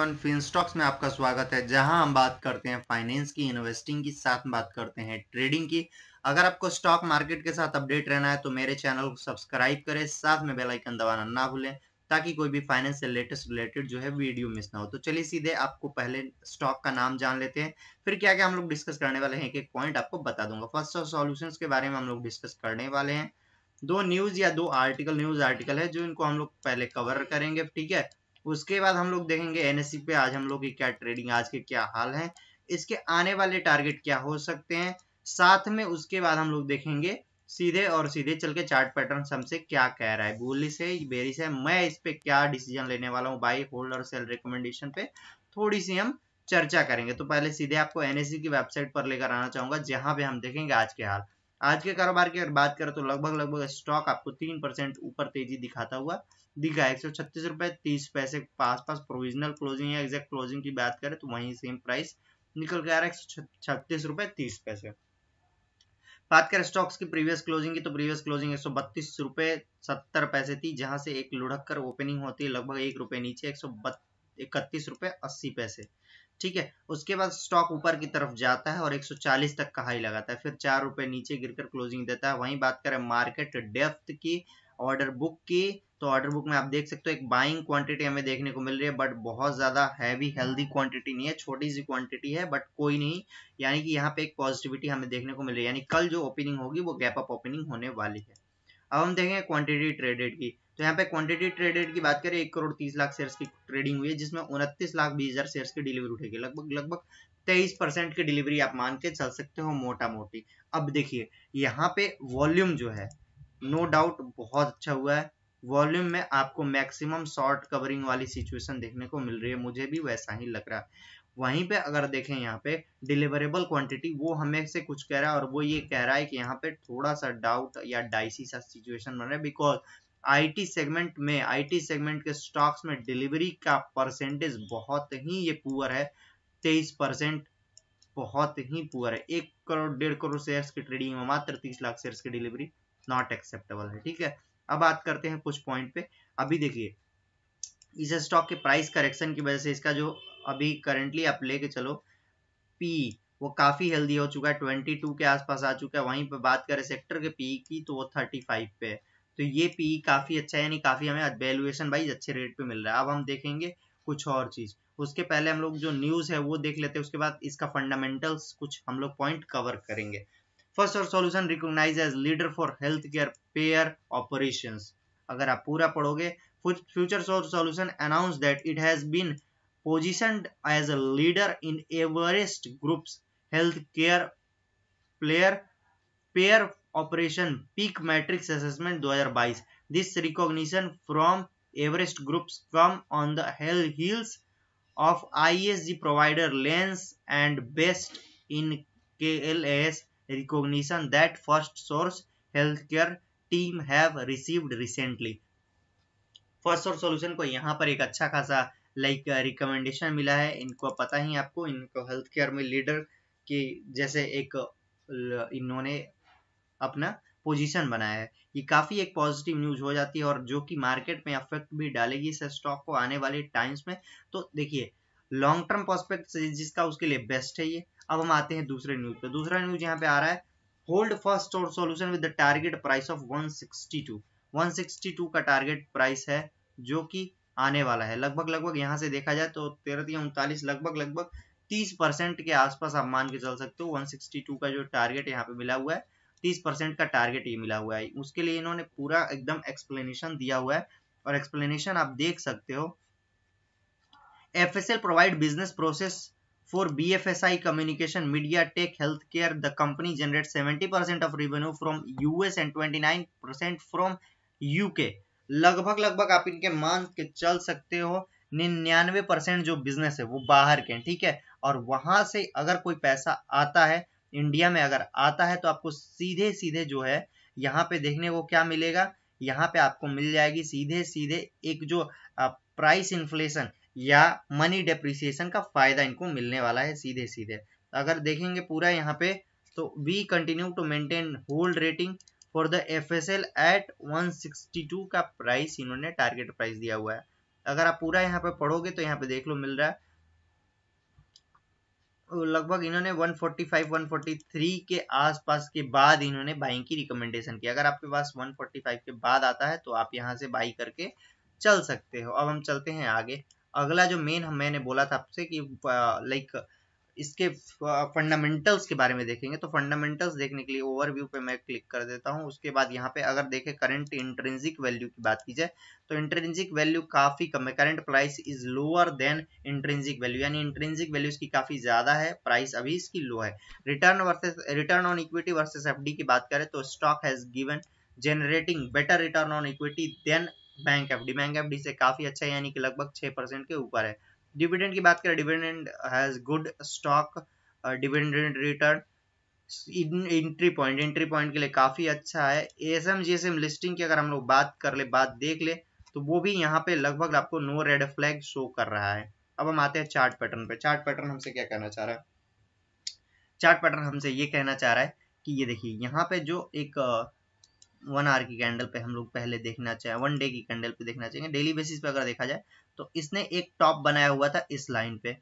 Everyone, फिनस्टॉक्स में आपका स्वागत है, जहां हम बात करते हैं फाइनेंस की, इन्वेस्टिंग की, साथ में बात करते हैं ट्रेडिंग की। अगर आपको स्टॉक मार्केट के साथ अपडेट रहना है तो मेरे चैनल को सब्सक्राइब करें, साथ में बेल आइकन दबाना ना भूलें ताकि कोई भी फाइनेंस से लेटेस्ट रिलेटेड जो है वीडियो मिस ना हो। तो चलिए सीधे आपको पहले स्टॉक का नाम जान लेते हैं, फिर क्या क्या हम लोग डिस्कस करने वाले हैं, एक एक पॉइंट आपको बता दूंगा। फर्स्ट ऑफ सॉल्यूशंस के बारे में हम लोग डिस्कस करने वाले हैं। दो न्यूज आर्टिकल है जो इनको हम लोग पहले कवर करेंगे, ठीक है। उसके बाद हम लोग देखेंगे एनएससी पे आज हम लोग की क्या ट्रेडिंग, आज के क्या हाल है, इसके आने वाले टारगेट क्या हो सकते हैं। साथ में उसके बाद हम लोग देखेंगे सीधे चल के चार्ट पैटर्न हमसे क्या कह रहा है, बुलिश है बेरिश है, मैं इस पे क्या डिसीजन लेने वाला हूँ, बाई होल्ड और सेल रिकमेंडेशन पे थोड़ी सी हम चर्चा करेंगे। तो पहले सीधे आपको एनएससी की वेबसाइट पर लेकर आना चाहूंगा, जहां पे हम देखेंगे आज के हाल। आज के कारोबार की अगर बात करें तो लगभग स्टॉक आपको 3% ऊपर तेजी दिखाता हुआ दिखा, 136 रुपए 30 पैसे के पास प्रोविजनल क्लोजिंग है। एग्जैक्ट क्लोजिंग की बात करें तो वहीं सेम प्राइस निकल के आ रहा है 136 रुपए 30 पैसे। बात करें स्टॉक्स की प्रीवियस क्लोजिंग की तो प्रीवियस क्लोजिंग 132 रुपए 70 पैसे थी, जहां से एक लुढ़क कर ओपनिंग होती है लगभग 1 रुपए नीचे 131 रुपए 80 पैसे, ठीक है। उसके बाद स्टॉक ऊपर की तरफ जाता है और 140 तक का हाई लगाता है, फिर 4 रुपए नीचे गिरकर क्लोजिंग देता है। वहीं बात करें मार्केट डेप्थ की, ऑर्डर बुक की, तो ऑर्डर बुक में आप देख सकते हो एक बाइंग क्वांटिटी हमें देखने को मिल रही है, बट बहुत ज्यादा हैवी हेल्दी क्वांटिटी नहीं है, छोटी सी क्वांटिटी है, बट कोई नहीं। यानी कि यहाँ पे एक पॉजिटिविटी हमें देखने को मिल रही है, यानी कल जो ओपनिंग होगी वो गैप अप ओपनिंग होने वाली है। अब हम देखेंगे क्वांटिटी ट्रेडेड की, तो यहाँ पे क्वांटिटी ट्रेडेड की बात करें 1 करोड़ 30 लाख शेयर्स की ट्रेडिंग हुई है, जिसमें 29 लाख 20 हजार शेयर्स की डिलीवरी उठेगी, लगभग 23% की डिलीवरी आप मान के चल सकते हो मोटा मोटी। अब देखिए यहाँ पे वॉल्यूम जो है नो डाउट बहुत अच्छा हुआ है, वॉल्यूम में आपको मैक्सिमम शॉर्ट कवरिंग वाली सिचुएशन देखने को मिल रही है, मुझे भी वैसा ही लग रहा है। वहीं पे अगर देखें यहाँ पे डिलीवरेबल क्वांटिटी वो हमें से कुछ कह रहा है, और वो ये कह रहा है कि यहाँ पे थोड़ा सा डाउट या डाइसी सा सिचुएशन बन रहा है, बिकॉज आईटी सेगमेंट के स्टॉक्स में डिलीवरी का परसेंटेज बहुत ही ये पुअर है, 23%, बहुत ही पुअर है। 1 करोड़ 1.5 करोड़ शेयर्स की ट्रेडिंग में मात्र 30 लाख शेयर्स की डिलीवरी नॉट एक्सेप्टेबल है, ठीक है। अब बात करते हैं कुछ पॉइंट पे। अभी देखिए इस स्टॉक के प्राइस करेक्शन की वजह से इसका जो अभी करंटली आप लेके चलो पी वो काफी हेल्दी हो चुका है, 22 के आसपास आ चुका है। वहीं पे बात करें सेक्टर के पी की तो वो 35 पे है, तो ये पी काफी अच्छा है, यानी काफी हमें वैल्यूएशन वाइज अच्छे रेट पे मिल रहा है। अब हम देखेंगे कुछ और चीज, उसके पहले हम लोग जो न्यूज है वो देख लेते हैं, उसके बाद इसका फंडामेंटल्स कुछ हम लोग पॉइंट कवर करेंगे। फर्स्ट और solution recognise as leader for health care payer operations, अगर आप पूरा पढ़ोगे, future solution announce that it has been positioned as a leader in Everest Group's healthcare player pair operation peak matrix assessment 2022. This recognition from Everest Groups come on the heels of ISG provider Lens and Best in KLAS recognition that First Source Healthcare team have received recently. First और solution को यहाँ पर एक अच्छा खासा recommendation मिला है, इनको पता ही आपको, इनको हेल्थ केयर में लीडर की जैसे एक इन्होंने अपना पोजीशन बनाया है। ये काफी एक पॉजिटिव न्यूज हो जाती है, और जो कि मार्केट में अफेक्ट भी डालेगी इस स्टॉक को आने वाले टाइम्स में। तो देखिए लॉन्ग टर्म प्रोस्पेक्ट जिसका उसके लिए बेस्ट है ये। अब हम आते हैं दूसरे न्यूज पे, दूसरा न्यूज यहाँ पे आ रहा है, होल्ड फर्स्ट और solution with the target price of 162 का टारगेट प्राइस है, जो कि आने वाला है। लगभग यहाँ से देखा जाए तो 13-39 लगभग 30% के आसपास आप मान के चल सकते हो। 162 का जो टारगेट यहाँ पे मिला हुआ है, 30% का टारगेट ये मिला हुआ है। उसके लिए इन्होंने पूरा एकदम एक्सप्लेनेशन दिया हुआ है, और एक्सप्लेनेशन आप देख सकते हो। FSL provide business process for BFSI communication, media, tech, healthcare. The company generates 70% of revenue from US and 29% from UK. लगभग आप इनके मान के चल सकते हो 99% जो बिजनेस है वो बाहर के, ठीक है। और वहां से अगर कोई पैसा आता है इंडिया में, अगर आता है तो आपको सीधे जो है यहाँ पे देखने को क्या मिलेगा, यहाँ पे आपको मिल जाएगी सीधे एक जो प्राइस इन्फ्लेशन या मनी डेप्रिसिएशन का फायदा इनको मिलने वाला है सीधे। अगर देखेंगे पूरा यहाँ पे तो we continue to maintain hold rating for the FSL at 162 का प्राइस इन्होंने टारगेट प्राइस दिया हुआ है। अगर आप पूरा यहाँ पे पढ़ोगे तो यहाँ पे देख लो मिल रहा है लगभग इन्होंने 145 143 के आसपास के बाद इन्होंने बाइंग की रिकमेंडेशन की। अगर आपके पास 145 के बाद आता है तो आप यहाँ से बाई करके चल सकते हो। अब हम चलते हैं आगे। अगला जो मेन मैंने बोला था आपसे कि लाइक इसके फंडामेंटल्स के बारे में देखेंगे, तो फंडामेंटल्स देखने के लिए ओवरव्यू पे मैं क्लिक कर देता हूं। उसके बाद यहाँ पे अगर देखें करंट इंट्रिंसिक वैल्यू की बात की जाए तो इंट्रिंसिक वैल्यू काफी कम है। Current price is lower than intrinsic value, यानी इंट्रिंसिक वैल्यू इसकी काफी ज्यादा है, प्राइस अभी इसकी लो है। Return on equity versus FD की बात करें तो stock has given generating better return on equity than bank FD. Bank FD से काफी अच्छा है, यानी कि लगभग 6% के ऊपर है। डिविडेंड की बात करें, dividend has good stock dividend return. Entry point के लिए काफी अच्छा है। एएसएम जीएसएम लिस्टिंग की अगर हम लोग बात कर ले, बात देख ले, तो वो भी यहाँ पे लगभग आपको नो रेड फ्लैग शो कर रहा है। अब हम आते हैं चार्ट पैटर्न पे। चार्ट पैटर्न हमसे क्या कहना चाह रहा है? चार्ट पैटर्न हमसे ये कहना चाह रहा है कि ये देखिए यहाँ पे जो एक 1 आवर की कैंडल पे हम लोग पहले देखना चाहें, 1 डे की कैंडल पे देखना चाहेंगे, डेली बेसिस पे अगर देखा जाए तो इसने एक टॉप बनाया हुआ था इस लाइन पे।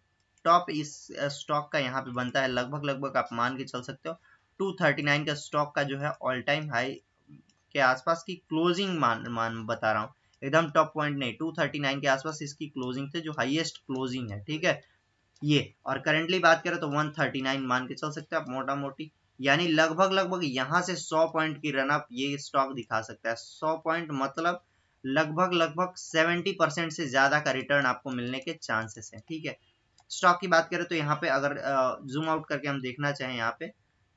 टॉप इस स्टॉक का यहाँ पे बनता है लगभग आप मान के चल सकते हो 239 का स्टॉक का जो है ऑल टाइम हाई के आसपास की क्लोजिंग मान बता रहा हूँ, एकदम टॉप पॉइंट नहीं, 239 के आसपास इसकी क्लोजिंग थे, जो हाईएस्ट क्लोजिंग है, ठीक है ये। और करंटली बात करें तो 139 मान के चल सकते हैं आप मोटा मोटी, यानी लगभग यहाँ से 100 पॉइंट की रनअप ये स्टॉक दिखा सकता है। 100 पॉइंट मतलब लगभग 70% से ज्यादा का रिटर्न आपको मिलने के चांसेस है, ठीक है। स्टॉक की बात करें तो यहाँ पे अगर जूम आउट करके हम देखना चाहें यहाँ पे,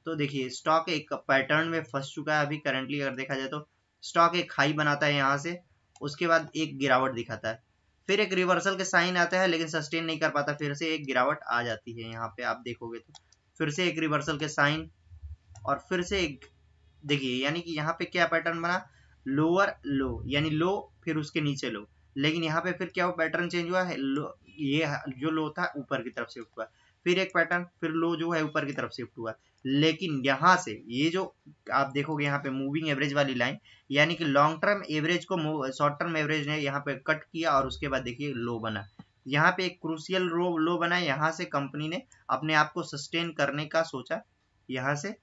तो देखिए स्टॉक एक पैटर्न में फंस चुका है अभी करंटली। अगर देखा जाए तो स्टॉक एक हाई बनाता है यहाँ से, उसके बाद एक गिरावट दिखाता है, फिर एक रिवर्सल के साइन आता है लेकिन सस्टेन नहीं कर पाता, फिर से एक गिरावट आ जाती है। यहाँ पे आप देखोगे तो फिर से एक रिवर्सल के साइन और फिर से एक, देखिए यानी कि यहाँ पे क्या पैटर्न बना, लोअर लो यानी लो फिर उसके नीचे लो, लेकिन यहाँ पे फिर क्या पैटर्न चेंज हुआ है, लो ये जो लो था ऊपर की तरफ शिफ्ट हुआ, फिर एक पैटर्न, फिर लो जो है ऊपर की तरफ शिफ्ट हुआ। लेकिन यहाँ से ये जो आप देखोगे यहाँ पे मूविंग एवरेज वाली लाइन, यानी कि लॉन्ग टर्म एवरेज को शॉर्ट टर्म एवरेज ने यहाँ पे कट किया और उसके बाद देखिए लो बना, यहाँ पे एक क्रूशियल लो बना। यहाँ से कंपनी ने अपने आप को सस्टेन करने का सोचा यहाँ से,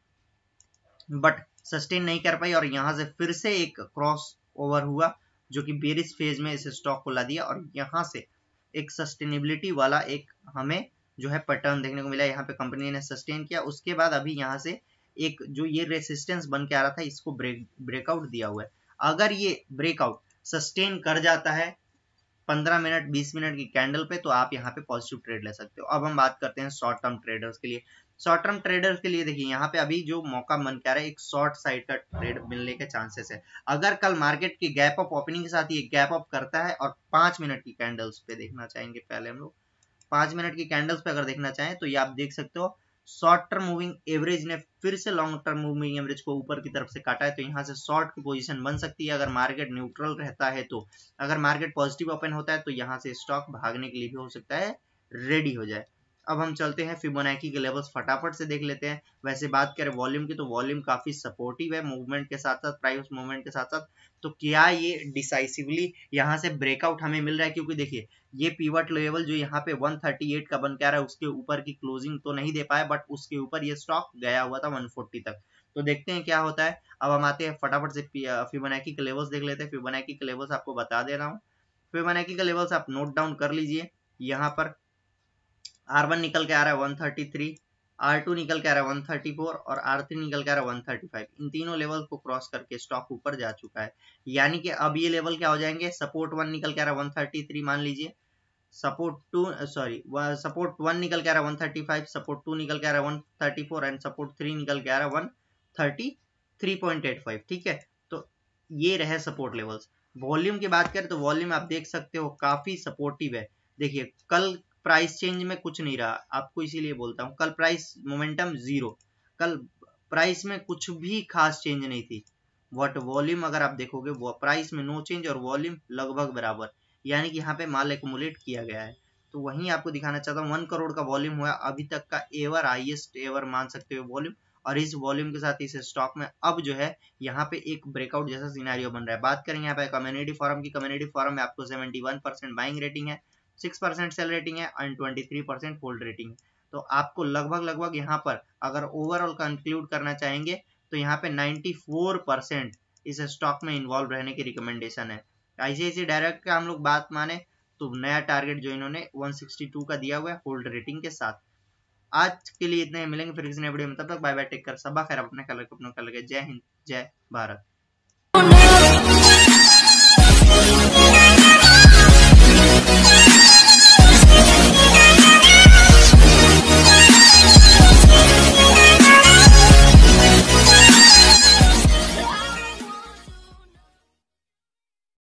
बट सस्टेन नहीं कर पाई और यहाँ से फिर से एक क्रॉस ओवर हुआ जो कि बेरिश फेज में इस स्टॉक को ला दिया, और यहाँ से एक सस्टेनेबिलिटी वाला एक हमें जो है पैटर्न देखने को मिला। यहाँ पे कंपनी ने सस्टेन किया, उसके बाद अभी यहाँ से एक जो ये रेसिस्टेंस बन के आ रहा था इसको ब्रेकआउट दिया हुआ है। अगर ये ब्रेकआउट सस्टेन कर जाता है 15 मिनट 20 मिनट की कैंडल पे, तो आप यहाँ पे पॉजिटिव ट्रेड ले सकते हो। अब हम बात करते हैं शॉर्ट टर्म ट्रेडर्स के लिए। शॉर्ट टर्म ट्रेडर्स के लिए देखिए यहाँ पे अभी जो मौका मन कर रहा है, एक शॉर्ट साइड का ट्रेड मिलने के चांसेस है। अगर कल मार्केट की गैप अप ओपनिंग के साथ ये गैप अप करता है और 5 मिनट की कैंडल्स पे देखना चाहेंगे, पहले हम लोग 5 मिनट की कैंडल्स पे अगर देखना चाहें तो ये आप देख सकते हो शॉर्ट टर्म मूविंग एवरेज ने फिर से लॉन्ग टर्म मूविंग एवरेज को ऊपर की तरफ से काटा है, तो यहाँ से शॉर्ट की पोजीशन बन सकती है अगर मार्केट न्यूट्रल रहता है तो। अगर मार्केट पॉजिटिव ओपन होता है तो यहाँ से स्टॉक भागने के लिए भी हो सकता है रेडी हो जाए। अब हम चलते हैं फिबोनाची के लेवल्स फटाफट से देख लेते हैं। वैसे बात करें वॉल्यूम की तो वॉल्यूम काफी सपोर्टिव है मूवमेंट के साथ साथ, प्राइस मूवमेंट के साथ साथ। तो क्या ये डिसाइसिवली यहाँ से ब्रेकआउट हमें मिल रहा है, क्योंकि देखिए ये पीवट लेवल जो यहाँ पे 138 का बन के आ रहा है उसके ऊपर की क्लोजिंग तो नहीं दे पाया, बट उसके ऊपर ये स्टॉक गया हुआ था 140 तक। तो देखते हैं क्या होता है। अब हम आते हैं फटाफट से फिबोनाची के लेवल्स देख लेते हैं। फिबोनाची के लेवल्स आपको बता दे रहा हूँ। फिबोनाची के लेवल्स आप नोट डाउन कर लीजिए। यहाँ पर R1 निकल के आ रहा है 133, R2 निकल के आ रहा है 134 और R3 निकल के आ रहा है 135। इन तीनों लेवल को क्रॉस करके स्टॉक ऊपर जा चुका है, यानी कि अब ये लेवल क्या हो जाएंगे, सपोर्ट 1 निकल के आ रहा है 133 मान लीजिए, सपोर्ट 1 निकल के आ रहा है 135, सपोर्ट 2 निकल के आ रहा है 134 एंड सपोर्ट 3 निकल के आ रहा है 133.85, ठीक है। तो ये रहे सपोर्ट लेवल्स। वॉल्यूम की बात करें तो वॉल्यूम आप देख सकते हो काफी सपोर्टिव है। देखिए कल प्राइस चेंज में कुछ नहीं रहा, आपको इसीलिए बोलता हूँ कल प्राइस मोमेंटम जीरो, कल प्राइस में कुछ भी खास चेंज नहीं थी। बट वॉल्यूम अगर आप देखोगे वो प्राइस में नो चेंज और वॉल्यूम लगभग बराबर, यानी कि यहाँ पे माल एक्युमुलेट किया गया है। तो वहीं आपको दिखाना चाहता हूँ 1 करोड़ का वॉल्यूम हुआ अभी तक का एवर हाईएस्ट एवर मान सकते हो वॉल्यूम, और इस वॉल्यूम के साथ इस स्टॉक में अब जो है यहाँ पे एक ब्रेकआउट जैसा सिनेरियो बन रहा है। बात करेंगे यहाँ पे कम्युनिटी फॉरम की, कम्युनिटी फॉरम में आपको 71% बाइंग रेटिंग है, 6% सेल रेटिंग है एंड 23% होल्ड रेटिंग है। तो आपको लगभग यहाँ पर अगर ओवरऑल कंक्लूड करना चाहेंगे तो यहाँ पे 94% इस स्टॉक में इन्वॉल्व रहने की रिकमेंडेशन है। आईसीआईसी डायरेक्ट का हम लोग बात माने तो नया टारगेट जो इन्होंने 162 का दिया हुआ है होल्ड रेटिंग के साथ। आज के लिए इतने मिलेंगे फिर किसी नए वीडियो में, तब तक बाय बाय, टेक केयर, सबा खैर, अपने कलर जय हिंद, जय भारत।